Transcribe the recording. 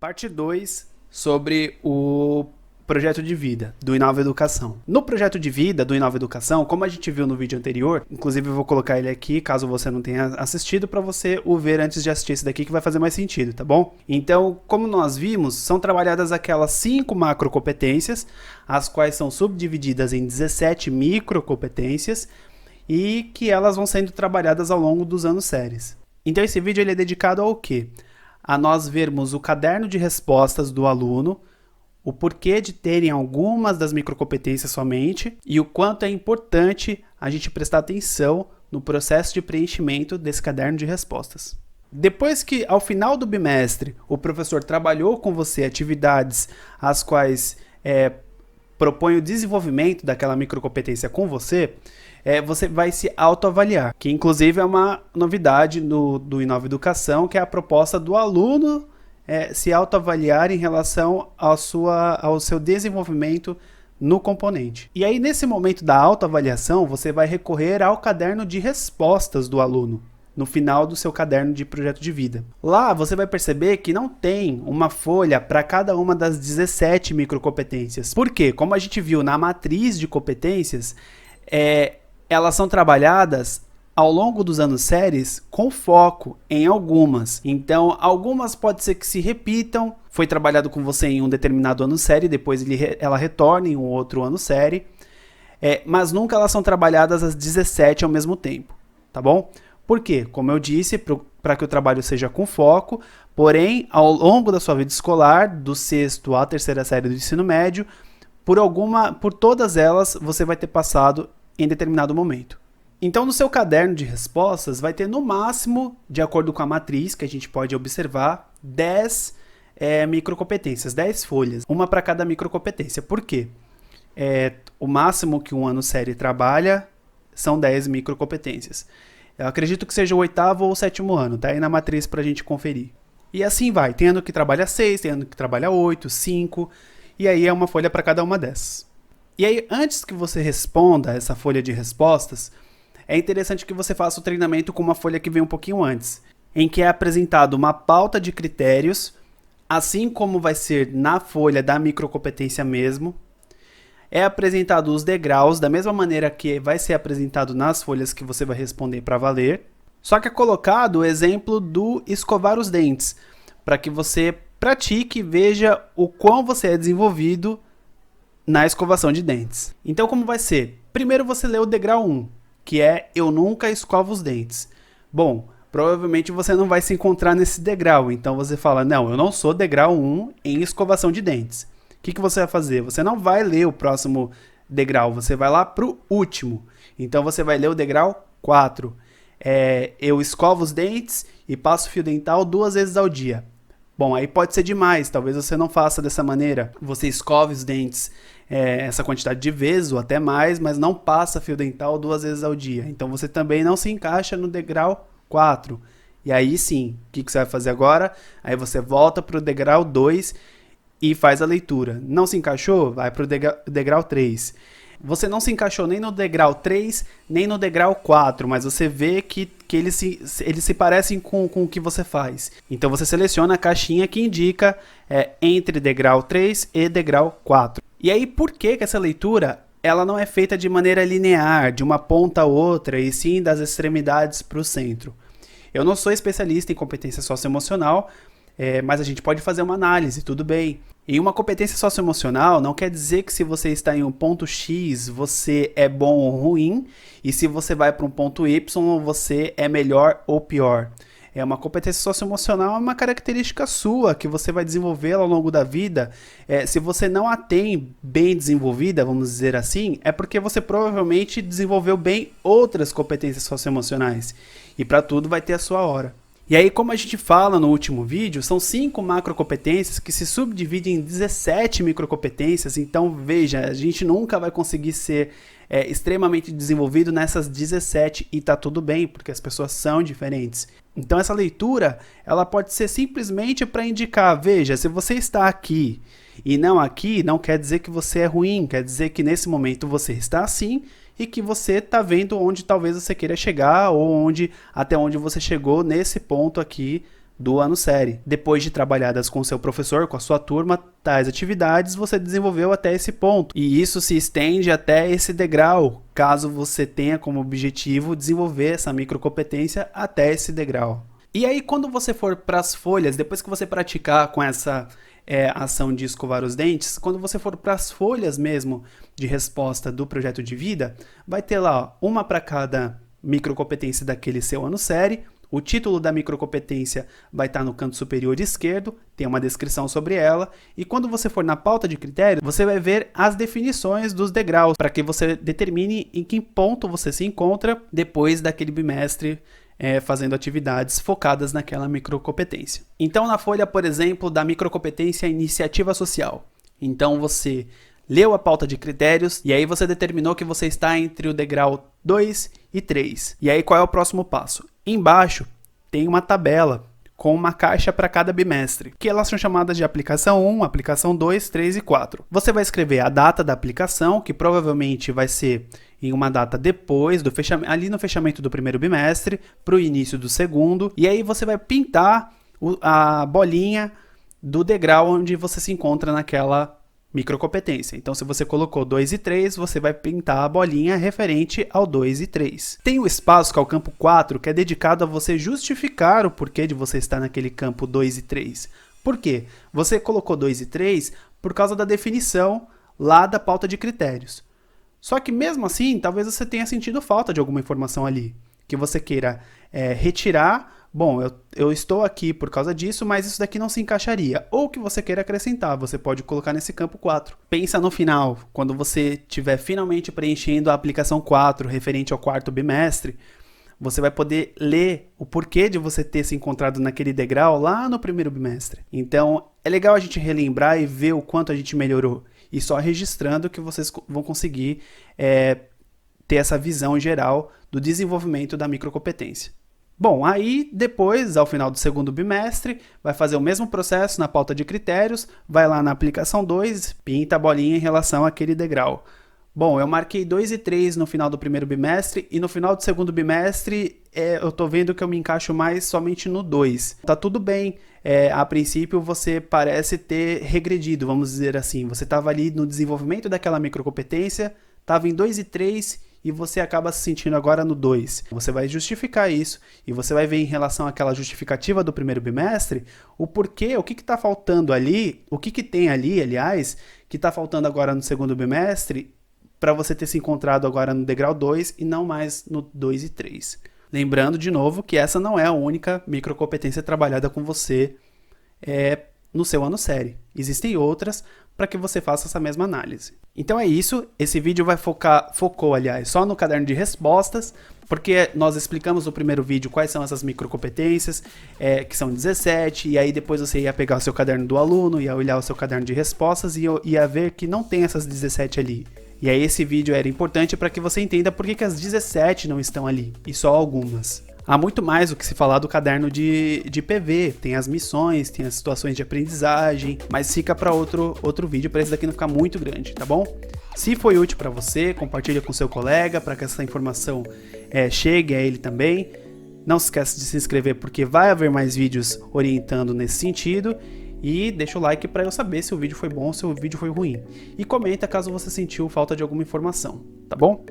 Parte 2 sobre o projeto de vida do Inova Educação. No projeto de vida do Inova Educação, como a gente viu no vídeo anterior, inclusive eu vou colocar ele aqui, caso você não tenha assistido, para você o ver antes de assistir esse daqui, que vai fazer mais sentido, tá bom? Então, como nós vimos, são trabalhadas aquelas 5 macrocompetências, as quais são subdivididas em 17 microcompetências, e que elas vão sendo trabalhadas ao longo dos anos séries. Então esse vídeo ele é dedicado ao quê? A nós vermos o caderno de respostas do aluno, o porquê de terem algumas das microcompetências somente e o quanto é importante a gente prestar atenção no processo de preenchimento desse caderno de respostas. Depois que, ao final do bimestre, o professor trabalhou com você atividades as quais propõe o desenvolvimento daquela microcompetência com você, você vai se autoavaliar, que inclusive é uma novidade do Inova Educação, que é a proposta do aluno se autoavaliar em relação ao seu desenvolvimento no componente. E aí, nesse momento da autoavaliação, você vai recorrer ao caderno de respostas do aluno, no final do seu caderno de projeto de vida. Lá você vai perceber que não tem uma folha para cada uma das 17 microcompetências. Por quê? Como a gente viu na matriz de competências, elas são trabalhadas ao longo dos anos séries com foco em algumas. Então, algumas pode ser que se repitam, foi trabalhado com você em um determinado ano série, depois ela retorna em um outro ano série, mas nunca elas são trabalhadas as 17 ao mesmo tempo, tá bom? Por quê? Como eu disse, para que o trabalho seja com foco, porém, ao longo da sua vida escolar, do 6º à 3ª série do ensino médio, por todas elas, você vai ter passado em determinado momento. Então, no seu caderno de respostas, vai ter no máximo, de acordo com a matriz que a gente pode observar, 10 microcompetências, 10 folhas, uma para cada microcompetência. Por quê? O máximo que um ano série trabalha são 10 microcompetências. Eu acredito que seja o 8º ou o 7º ano, tá aí na matriz para a gente conferir. E assim vai, tem ano que trabalha 6, tem ano que trabalha 8, 5, e aí é uma folha para cada uma dessas. E aí, antes que você responda essa folha de respostas, é interessante que você faça o treinamento com uma folha que vem um pouquinho antes, em que é apresentado uma pauta de critérios, assim como vai ser na folha da microcompetência mesmo. É apresentado os degraus, da mesma maneira que vai ser apresentado nas folhas que você vai responder para valer. Só que é colocado o exemplo do escovar os dentes, para que você pratique e veja o quão você é desenvolvido na escovação de dentes. Então, como vai ser? Primeiro você lê o degrau 1, que é eu nunca escovo os dentes. Bom, provavelmente você não vai se encontrar nesse degrau, então você fala, não, eu não sou degrau 1 em escovação de dentes. O que você vai fazer? Você não vai ler o próximo degrau, você vai lá para o último. Então você vai ler o degrau 4. Eu escovo os dentes e passo fio dental 2 vezes ao dia. Bom, aí pode ser demais, talvez você não faça dessa maneira. Você escove os dentes essa quantidade de vezes ou até mais, mas não passa fio dental 2 vezes ao dia. Então você também não se encaixa no degrau 4. E aí sim, o que você vai fazer agora? Aí você volta para o degrau 2 e faz a leitura. Não se encaixou? Vai para o degrau 3. Você não se encaixou nem no degrau 3, nem no degrau 4, mas você vê que eles se parecem com o que você faz. Então você seleciona a caixinha que indica entre degrau 3 e degrau 4. E aí, por que essa leitura ela não é feita de maneira linear, de uma ponta a outra, e sim das extremidades para o centro? Eu não sou especialista em competência socioemocional, mas a gente pode fazer uma análise, tudo bem. E uma competência socioemocional não quer dizer que se você está em um ponto X, você é bom ou ruim, e se você vai para um ponto Y, você é melhor ou pior. Uma competência socioemocional é uma característica sua, que você vai desenvolver ao longo da vida. Se você não a tem bem desenvolvida, vamos dizer assim, é porque você provavelmente desenvolveu bem outras competências socioemocionais. E para tudo vai ter a sua hora. E aí, como a gente fala no último vídeo, são 5 macrocompetências que se subdividem em 17 microcompetências. Então, veja, a gente nunca vai conseguir ser extremamente desenvolvido nessas 17 e tá tudo bem, porque as pessoas são diferentes. Então, essa leitura, ela pode ser simplesmente para indicar, veja, se você está aqui e não aqui, não quer dizer que você é ruim, quer dizer que nesse momento você está assim e que você está vendo onde talvez você queira chegar ou até onde você chegou nesse ponto aqui do ano série. Depois de trabalhadas com seu professor, com a sua turma, tais atividades você desenvolveu até esse ponto. E isso se estende até esse degrau, caso você tenha como objetivo desenvolver essa microcompetência até esse degrau. E aí, quando você for para as folhas, depois que você praticar com essa ação de escovar os dentes, quando você for para as folhas mesmo de resposta do projeto de vida, vai ter lá uma para cada microcompetência daquele seu ano série. O título da microcompetência vai estar no canto superior esquerdo, tem uma descrição sobre ela, e quando você for na pauta de critério, você vai ver as definições dos degraus, para que você determine em que ponto você se encontra depois daquele bimestre fazendo atividades focadas naquela microcompetência. Então, na folha, por exemplo, da microcompetência iniciativa social, então você leu a pauta de critérios e aí você determinou que você está entre o degrau 2 e 3. E aí qual é o próximo passo? Embaixo tem uma tabela com uma caixa para cada bimestre, que elas são chamadas de aplicação 1, aplicação 2, 3 e 4. Você vai escrever a data da aplicação, que provavelmente vai ser em uma data depois, ali no fechamento do primeiro bimestre, para o início do segundo, e aí você vai pintar a bolinha do degrau onde você se encontra naquela microcompetência. Então, se você colocou 2 e 3, você vai pintar a bolinha referente ao 2 e 3. Tem o espaço, que é o campo 4, que é dedicado a você justificar o porquê de você estar naquele campo 2 e 3. Por quê? Você colocou 2 e 3 por causa da definição lá da pauta de critérios. Só que mesmo assim, talvez você tenha sentido falta de alguma informação ali, que você queira retirar. Bom, eu estou aqui por causa disso, mas isso daqui não se encaixaria. Ou que você queira acrescentar, você pode colocar nesse campo 4. Pensa no final, quando você estiver finalmente preenchendo a aplicação 4, referente ao quarto bimestre, você vai poder ler o porquê de você ter se encontrado naquele degrau lá no primeiro bimestre. Então, é legal a gente relembrar e ver o quanto a gente melhorou. E só registrando que vocês vão conseguir ter essa visão geral do desenvolvimento da microcompetência. Bom, aí depois, ao final do segundo bimestre, vai fazer o mesmo processo na pauta de critérios, vai lá na aplicação 2, pinta a bolinha em relação àquele degrau. Bom, eu marquei 2 e 3 no final do primeiro bimestre e no final do segundo bimestre eu tô vendo que eu me encaixo mais somente no 2. Tá tudo bem, a princípio você parece ter regredido, vamos dizer assim. Você estava ali no desenvolvimento daquela microcompetência, estava em 2 e 3 e você acaba se sentindo agora no 2. Você vai justificar isso e você vai ver em relação àquela justificativa do primeiro bimestre o porquê, o que está faltando ali, o que tem ali, aliás, que está faltando agora no segundo bimestre para você ter se encontrado agora no degrau 2 e não mais no 2 e 3. Lembrando de novo que essa não é a única microcompetência trabalhada com você no seu ano série. Existem outras para que você faça essa mesma análise. Então é isso, esse vídeo focou, aliás, só no caderno de respostas, porque nós explicamos no primeiro vídeo quais são essas microcompetências, que são 17, e aí depois você ia pegar o seu caderno do aluno, ia olhar o seu caderno de respostas e ia ver que não tem essas 17 ali. E aí esse vídeo era importante para que você entenda por que as 17 não estão ali, e só algumas. Há muito mais o que se falar do caderno de PV, tem as missões, tem as situações de aprendizagem, mas fica para outro vídeo, para esse daqui não ficar muito grande, tá bom? Se foi útil para você, compartilha com seu colega, para que essa informação chegue a ele também. Não se esqueça de se inscrever, porque vai haver mais vídeos orientando nesse sentido. E deixa o like para eu saber se o vídeo foi bom ou se o vídeo foi ruim. E comenta caso você sentiu falta de alguma informação, tá bom?